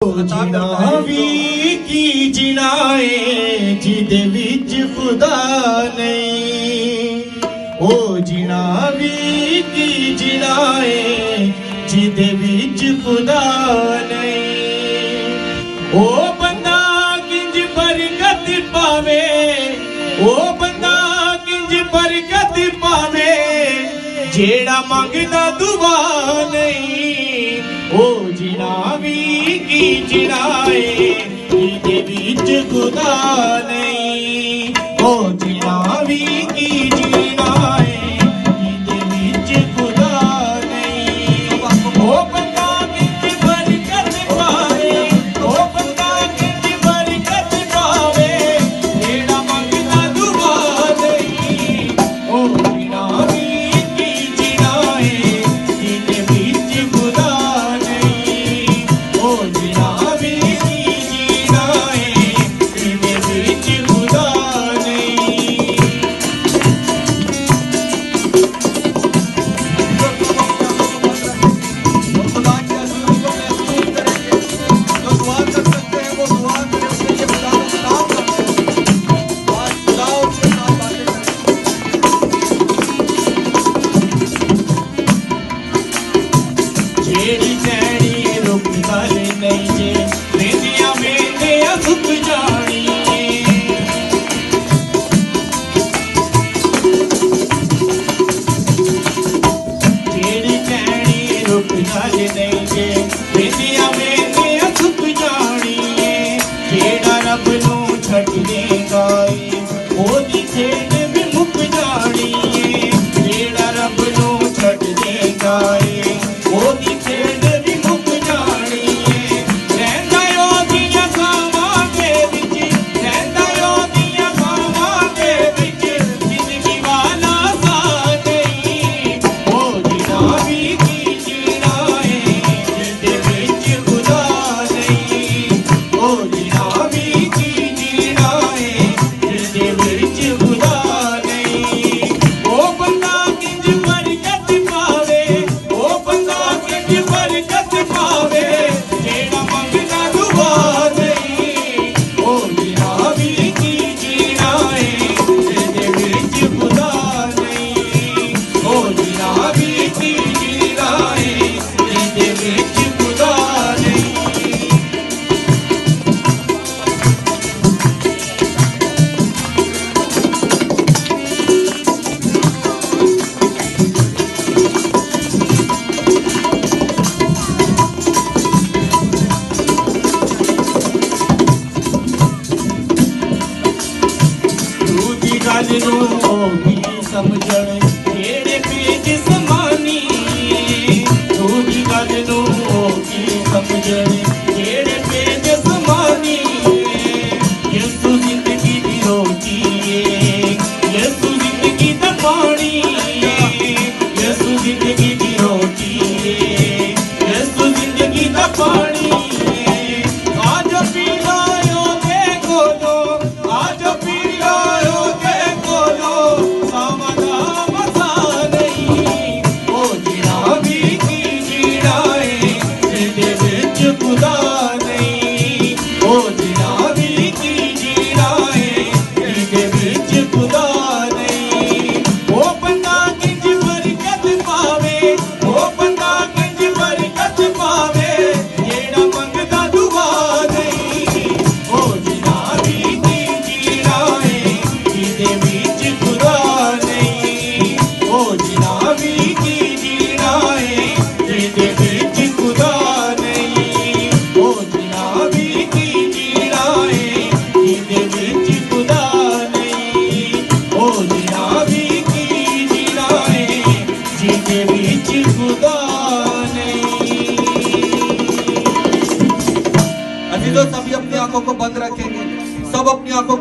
जीना भी की जीना है जिदे विच खुदा नहीं। ओ जीना भी की जीना है जिदे विच खुदा नहीं। ओ बंदा किंज बरकत पावे, ओ बंदा किंज बरकत पावे जेड़ा मंगदा दुआ नहीं। ओ जीना भी की जीना है जिदे विच खुदा नहीं। ओ जीना भी की जीना है जिदे विच खुदा नहीं। ओ बंदा किंज बरकत पावे, ओ बंदा किंज बरकत पावे जेड़ा मंगदा दुआ नहीं। ओ जीना भी की जीना है जिदे विच खुदा नहीं। ओ जीना भी की जीना है जिदे विच खुदा नहीं। खुदा की अज़मत को महसूस करेंगे। जो दुआ कर सकते हैं वो दुआ करें, उसके लिए खुदा को सलाम करें। आज खुदा उसके साथ बातें करें। जेड़ी जैड़ी रुक गल नहीं जे वेंदिया वेंदिया सुख जानी। जेड़ी जैड़ी रुक गल नहीं जे वेंदिया वेंदिया सुख जानी। जेड़ा रब नू छड्ड देगा ओदी खेड भी मुक जानी। जेड़ा रब नू छड्ड देगा ओदी खेड भी मुक जानी। रहिंदा ओदियां खावां दे विच, रहिंदा ओदियां खावां दे विच जिंदगी वाला सा नहीं। ओ जीना भी की जीना है जिदे विच खुदा नहीं। ओ जीना भी की जीना है जिदे विच खुदा नहीं। ओ बंदा किंज बरकत पावे, ओ बंदा किंज बरकत पावे जेड़ा मंगदा दुआ नहीं। ओ जीना भी की जीना है जिदे विच खुदा नहीं। ओ जीना भी की जीना है जिदे विच खुदा नहीं। दूजी गल नू भी समझण जेड़े पेज समानी। दूजी गल नू भी समझण जेड़े पेज समानी। यसु जिंदगी दी रोटी है, यसु जिंदगी दा पानी। यसु जिंदगी दी रोटी है, यसु जिंदगी दा पानी। आज पी लायो दे कोलो, आज पी लायो दे कोलो सावधा मसा नहीं। ओ जीना भी की जीना है जिदे विच खुदा नहीं। ओ जीना भी की जीना है जिदे विच खुदा नहीं। ओ बंदा किंज बरकत पावे, ओ बंदा किंज बरकत पावे जेड़ा मंगदा दुआ नहीं। ओ जीना भी की जीना है जिदे विच खुदा नहीं। ओ जीना भी की जीना है जिदे विच खुदा नहीं। ओ जीना भी की जीना है जिदे विच खुदा नहीं। ओ जीना भी की जीना है जिदे विच खुदा नहीं। अजीजों, सभी अपनी आंखों को बंद रखेंगे। सब अपनी आंखों